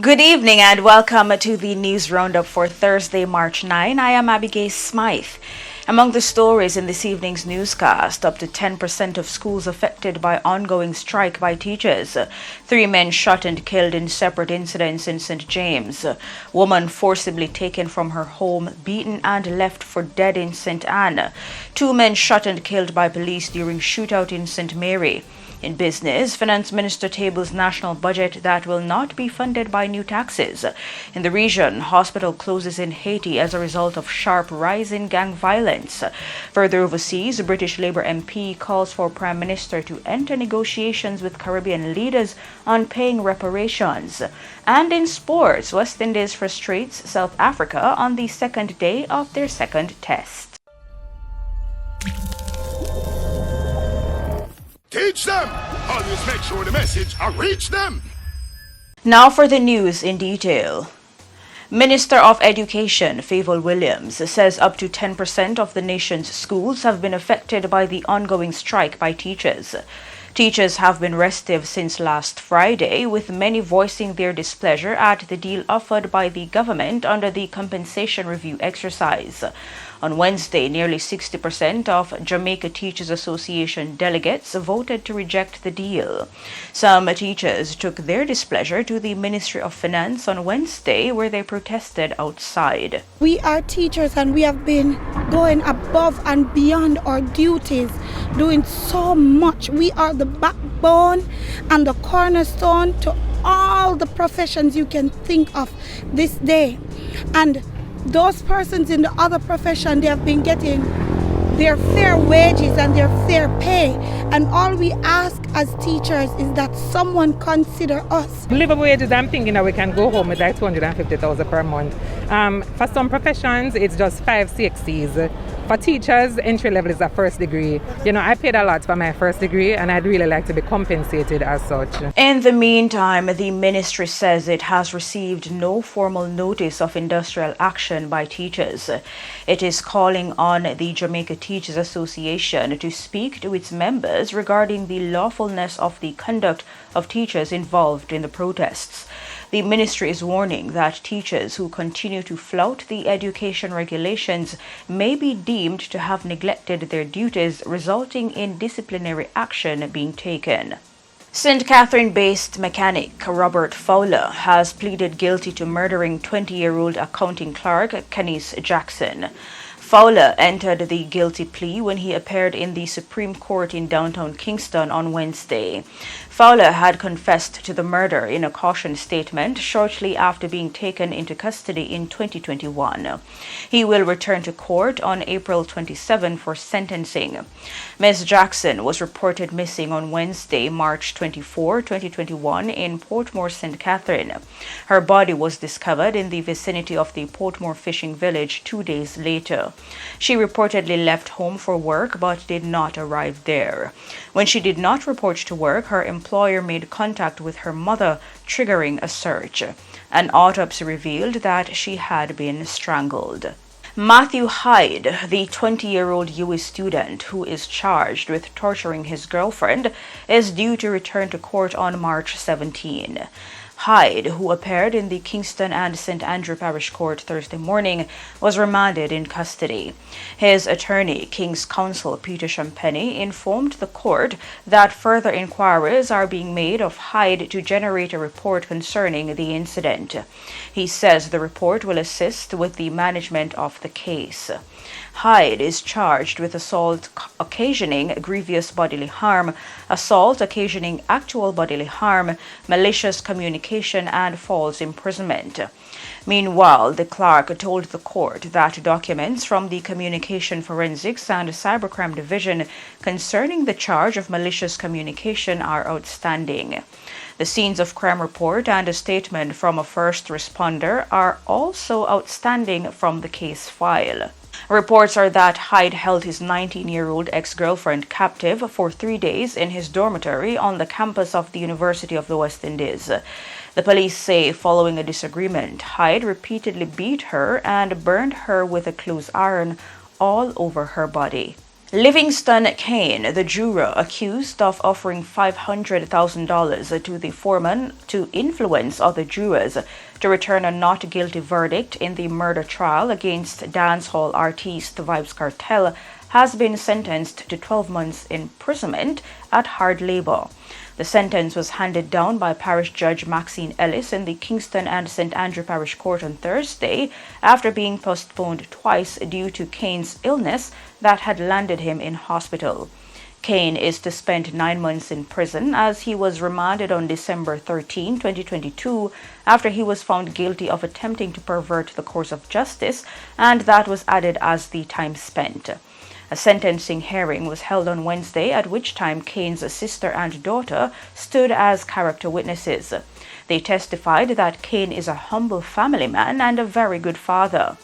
Good evening and welcome to the news roundup for Thursday, March 9. I am Abigail Smythe. Among the stories in this evening's newscast, up to 10% of schools affected by ongoing strike by teachers. 3 men shot and killed in separate incidents in St. James. Woman forcibly taken from her home, beaten and left for dead in St. Anne. 2 men shot and killed by police during shootout in St. Mary. In business, Finance Minister tables national budget that will not be funded by new taxes. In the region, hospital closes in Haiti as a result of sharp rise in gang violence. Further overseas, British Labour MP calls for Prime Minister to enter negotiations with Caribbean leaders on paying reparations. And in sports, West Indies frustrates South Africa on the second day of their second test. Teach them! Always make sure the message reach them! Now for the news in detail. Minister of Education Favour Williams says up to 10% of the nation's schools have been affected by the ongoing strike by teachers. Teachers have been restive since last Friday, with many voicing their displeasure at the deal offered by the government under the compensation review exercise. On Wednesday, nearly 60% of Jamaica Teachers Association delegates voted to reject the deal. Some teachers took their displeasure to the Ministry of Finance on Wednesday, where they protested outside. We are teachers and we have been going above and beyond our duties, doing so much. We are the backbone and the cornerstone to all the professions you can think of this day. And those persons in the other profession, they have been getting their fair wages and their fair pay. And all we ask as teachers is that someone consider us. Living wages, I'm thinking that we can go home with like 250,000 per month. For some professions, it's just 5 CXCs. For teachers, entry level is a first degree. I paid a lot for my first degree and I'd really like to be compensated as such. In the meantime, the ministry says it has received no formal notice of industrial action by teachers. It is calling on the Jamaica Teachers Association to speak to its members regarding the lawfulness of the conduct of teachers involved in the protests. The ministry is warning that teachers who continue to flout the education regulations may be deemed to have neglected their duties, resulting in disciplinary action being taken. St. Catherine-based mechanic Robert Fowler has pleaded guilty to murdering 20-year-old accounting clerk Kenneth Jackson. Fowler entered the guilty plea when he appeared in the Supreme Court in downtown Kingston on Wednesday. Fowler had confessed to the murder in a caution statement shortly after being taken into custody in 2021. He will return to court on April 27 for sentencing. Ms. Jackson was reported missing on Wednesday, March 24, 2021 in Portmore, St. Catherine. Her body was discovered in the vicinity of the Portmore fishing village 2 days later. She reportedly left home for work but did not arrive there. When she did not report to work, her employer made contact with her mother, triggering a search. An autopsy revealed that she had been strangled. Matthew Hyde, the 20-year-old US student who is charged with torturing his girlfriend, is due to return to court on March 17. Hyde, who appeared in the Kingston and St. Andrew Parish Court Thursday morning, was remanded in custody. His attorney, King's Counsel Peter Champagny, informed the court that further inquiries are being made of Hyde to generate a report concerning the incident. He says the report will assist with the management of the case. Hyde is charged with assault occasioning grievous bodily harm, assault occasioning actual bodily harm, malicious communication, and false imprisonment. Meanwhile, the clerk told the court that documents from the Communication Forensics and Cybercrime Division concerning the charge of malicious communication are outstanding. The scenes of crime report and a statement from a first responder are also outstanding from the case file. Reports are that Hyde held his 19-year-old ex-girlfriend captive for 3 days in his dormitory on the campus of the University of the West Indies. The police say following a disagreement, Hyde repeatedly beat her and burned her with a clothes iron all over her body. Livingston Kane, the juror accused of offering $500,000 to the foreman to influence other jurors to return a not guilty verdict in the murder trial against dancehall artist Vybz Kartel, has been sentenced to 12 months imprisonment at hard labor. The sentence was handed down by Parish Judge Maxine Ellis in the Kingston and St. Andrew Parish Court on Thursday after being postponed twice due to Kane's illness that had landed him in hospital. Kane is to spend 9 months in prison as he was remanded on December 13, 2022 after he was found guilty of attempting to pervert the course of justice, and that was added as the time spent. A sentencing hearing was held on Wednesday, at which time Kane's sister and daughter stood as character witnesses. They testified that Kane is a humble family man and a very good father.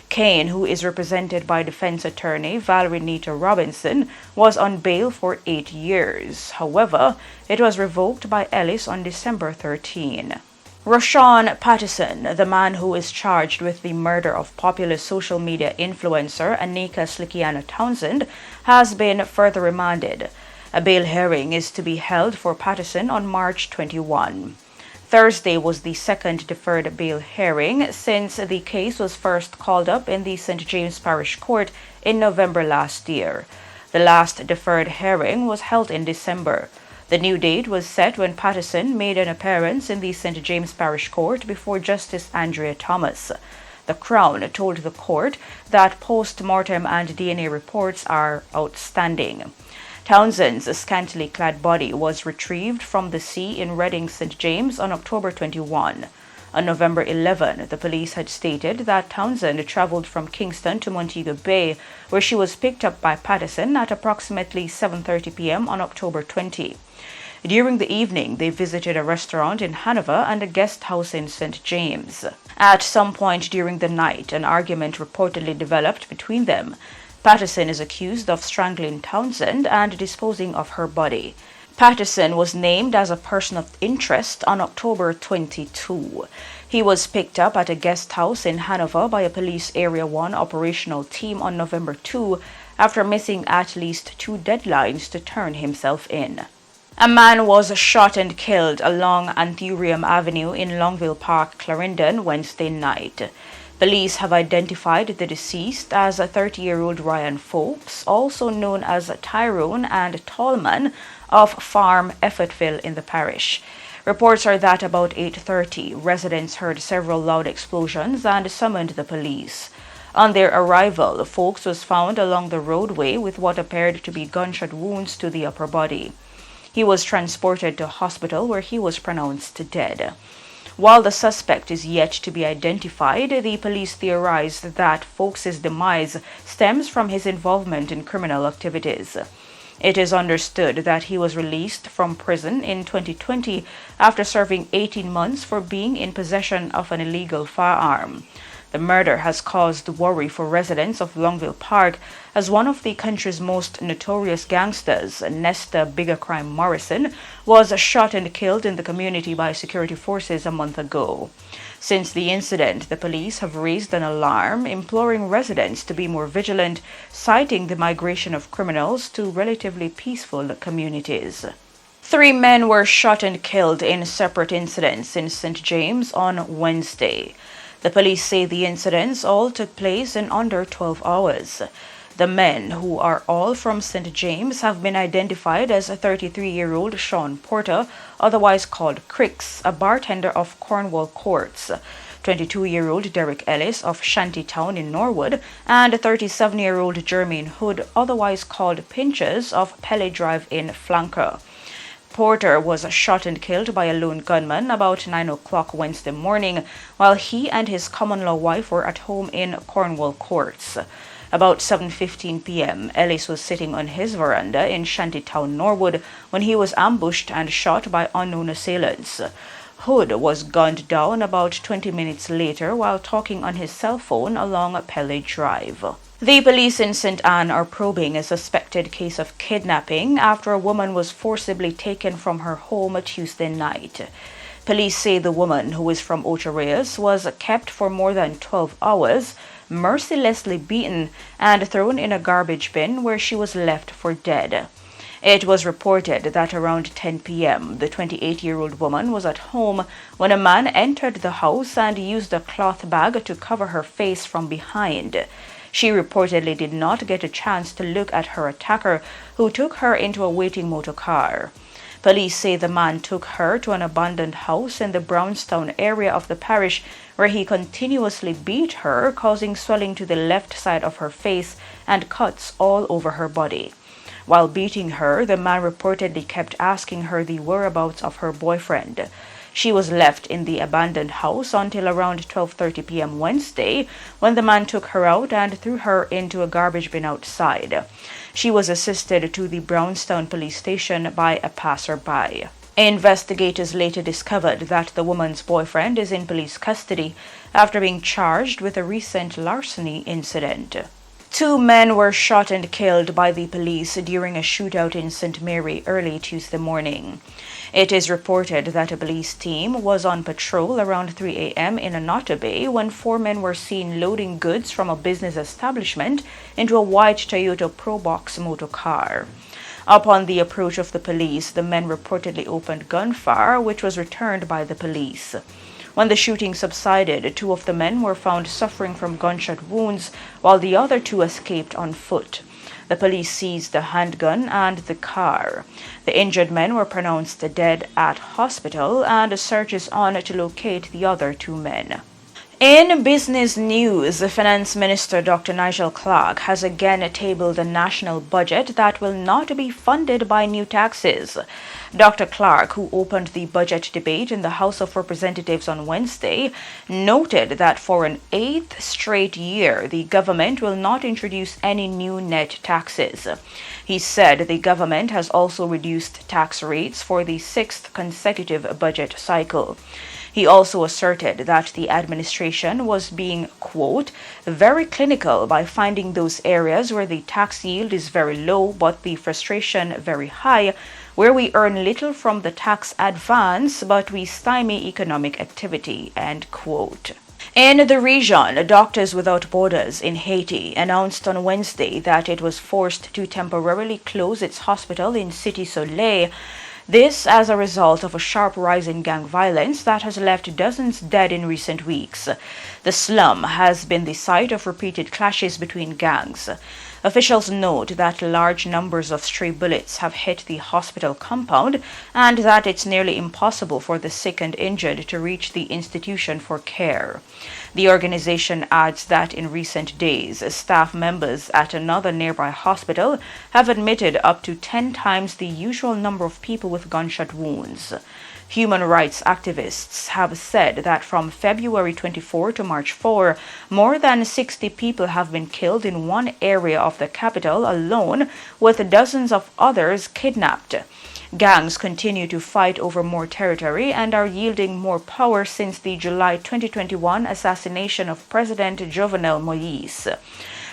Kane, who is represented by defense attorney Valerie Nita Robinson, was on bail for 8 years. However, it was revoked by Ellis on December 13. Roshan Patterson, the man who is charged with the murder of popular social media influencer Anika Slickiana Townsend, has been further remanded. A bail hearing is to be held for Patterson on March 21. Thursday was the second deferred bail hearing since the case was first called up in the St. James Parish Court in November last year. The last deferred hearing was held in December. The new date was set when Patterson made an appearance in the St. James Parish Court before Justice Andrea Thomas. The Crown told the court that post-mortem and DNA reports are outstanding. Townsend's scantily clad body was retrieved from the sea in Reading, St. James on October 21. On November 11, the police had stated that Townsend traveled from Kingston to Montego Bay, where she was picked up by Patterson at approximately 7:30 p.m. on October 20. During the evening, they visited a restaurant in Hanover and a guest house in St. James. At some point during the night, an argument reportedly developed between them. Patterson is accused of strangling Townsend and disposing of her body. Patterson was named as a person of interest on October 22. He was picked up at a guest house in Hanover by a police Area 1 operational team on November 2 after missing at least 2 deadlines to turn himself in. A man was shot and killed along Anthurium Avenue in Longville Park, Clarendon, Wednesday night. Police have identified the deceased as a 30-year-old Ryan Forbes, also known as Tyrone and Tallman, of Farm Effortville in the parish. Reports are that about 8:30, residents heard several loud explosions and summoned the police. On their arrival, Forbes was found along the roadway with what appeared to be gunshot wounds to the upper body. He was transported to hospital where he was pronounced dead. While the suspect is yet to be identified, the police theorized that Forbes' demise stems from his involvement in criminal activities. It is understood that he was released from prison in 2020 after serving 18 months for being in possession of an illegal firearm. The murder has caused worry for residents of Longville Park as one of the country's most notorious gangsters, Nesta Bigger Crime Morrison, was shot and killed in the community by security forces a month ago. Since the incident, the police have raised an alarm, imploring residents to be more vigilant, citing the migration of criminals to relatively peaceful communities. 3 men were shot and killed in separate incidents in St. James on Wednesday. The police say the incidents all took place in under 12 hours. The men, who are all from St. James, have been identified as a 33-year-old Sean Porter, otherwise called Cricks, a bartender of Cornwall Courts, 22-year-old Derek Ellis of Shantytown in Norwood, and 37-year-old Jermaine Hood, otherwise called Pinches, of Pele Drive in Flanker. Porter was shot and killed by a lone gunman about 9 o'clock Wednesday morning while he and his common-law wife were at home in Cornwall Courts. About 7:15 p.m., Ellis was sitting on his veranda in Shantytown, Norwood, when he was ambushed and shot by unknown assailants. Hood was gunned down about 20 minutes later while talking on his cell phone along Pele Drive. The police in St. Anne are probing a suspected case of kidnapping after a woman was forcibly taken from her home Tuesday night. Police say the woman, who is from Ocho Rios, was kept for more than 12 hours, mercilessly beaten and thrown in a garbage bin where she was left for dead. It was reported that around 10 p.m., the 28-year-old woman was at home when a man entered the house and used a cloth bag to cover her face from behind. She reportedly did not get a chance to look at her attacker, who took her into a waiting motor car. Police say the man took her to an abandoned house in the Brownstown area of the parish, where he continuously beat her, causing swelling to the left side of her face and cuts all over her body. While beating her, the man reportedly kept asking her the whereabouts of her boyfriend. She was left in the abandoned house until around 12:30 p.m. Wednesday, when the man took her out and threw her into a garbage bin outside. She was assisted to the Brownstown police station by a passerby. Investigators later discovered that the woman's boyfriend is in police custody after being charged with a recent larceny incident. 2 men were shot and killed by the police during a shootout in St. Mary early Tuesday morning. It is reported that a police team was on patrol around 3 a.m. in Anata Bay when 4 men were seen loading goods from a business establishment into a white Toyota Probox motor car. Upon the approach of the police, the men reportedly opened gunfire, which was returned by the police. When the shooting subsided, 2 of the men were found suffering from gunshot wounds, while the other 2 escaped on foot. The police seized the handgun and the car. The injured men were pronounced dead at hospital, and a search is on to locate the other 2 men. In business news, the Finance Minister Dr. Nigel Clark has again tabled a national budget that will not be funded by new taxes. Dr. Clark, who opened the budget debate in the House of Representatives on Wednesday, noted that for an 8th straight year, the government will not introduce any new net taxes. He said the government has also reduced tax rates for the 6th consecutive budget cycle. He also asserted that the administration was being, quote, very clinical by finding those areas where the tax yield is very low but the frustration very high, where we earn little from the tax advance but we stymie economic activity, end quote. In the region, Doctors Without Borders in Haiti announced on Wednesday that it was forced to temporarily close its hospital in Cité Soleil. This as a result of a sharp rise in gang violence that has left dozens dead in recent weeks. The slum has been the site of repeated clashes between gangs. Officials note that large numbers of stray bullets have hit the hospital compound and that it's nearly impossible for the sick and injured to reach the institution for care. The organization adds that in recent days, staff members at another nearby hospital have admitted up to 10 times the usual number of people with gunshot wounds. Human rights activists have said that from February 24 to March 4, more than 60 people have been killed in one area of the capital alone, with dozens of others kidnapped. Gangs continue to fight over more territory and are yielding more power since the July 2021 assassination of President Jovenel Moïse.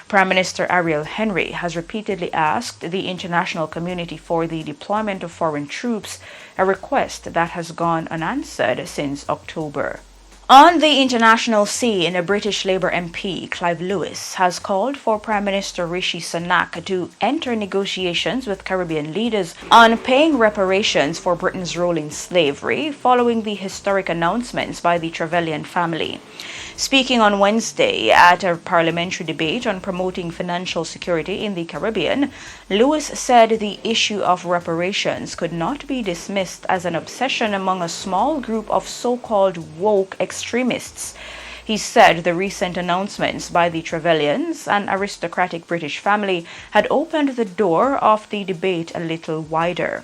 Prime Minister Ariel Henry has repeatedly asked the international community for the deployment of foreign troops, a request that has gone unanswered since October. On the international scene, a British Labour MP, Clive Lewis, has called for Prime Minister Rishi Sunak to enter negotiations with Caribbean leaders on paying reparations for Britain's role in slavery following the historic announcements by the Trevelyan family. Speaking on Wednesday at a parliamentary debate on promoting financial security in the Caribbean, Lewis said the issue of reparations could not be dismissed as an obsession among a small group of so-called woke extremists. He said the recent announcements by the Trevelyans, an aristocratic British family, had opened the door of the debate a little wider.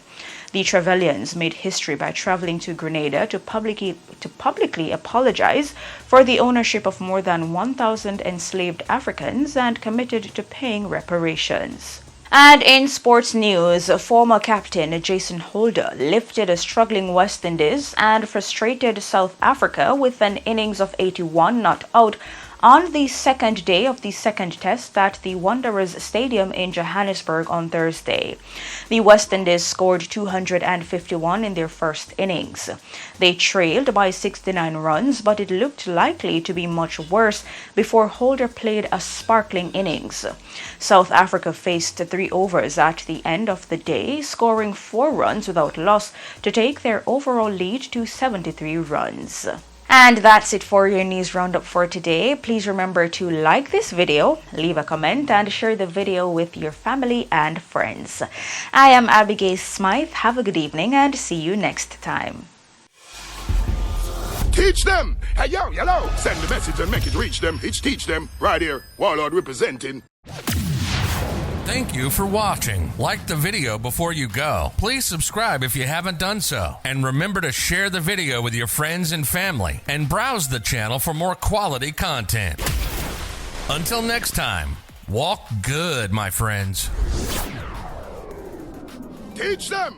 The Trevelyans made history by traveling to Grenada to publicly apologize for the ownership of more than 1,000 enslaved Africans and committed to paying reparations. And in sports news, former captain Jason Holder lifted a struggling West Indies and frustrated South Africa with an innings of 81 not out On the second day of the second test at the Wanderers Stadium in Johannesburg on Thursday, the West Indies scored 251 in their first innings. They trailed by 69 runs, but it looked likely to be much worse before Holder played a sparkling innings. South Africa faced 3 overs at the end of the day, scoring 4 runs without loss to take their overall lead to 73 runs. And that's it for your news roundup for today. Please remember to like this video, leave a comment, and share the video with your family and friends. I am Abigail Smythe. Have a good evening and see you next time. Teach them! Hey, yo, hello! Send the message and make it reach them. It's teach them. Right here, Warlord representing. Thank you for watching. Like the video before you go. Please subscribe if you haven't done so. And remember to share the video with your friends and family. And browse the channel for more quality content. Until next time, walk good, my friends. Teach them!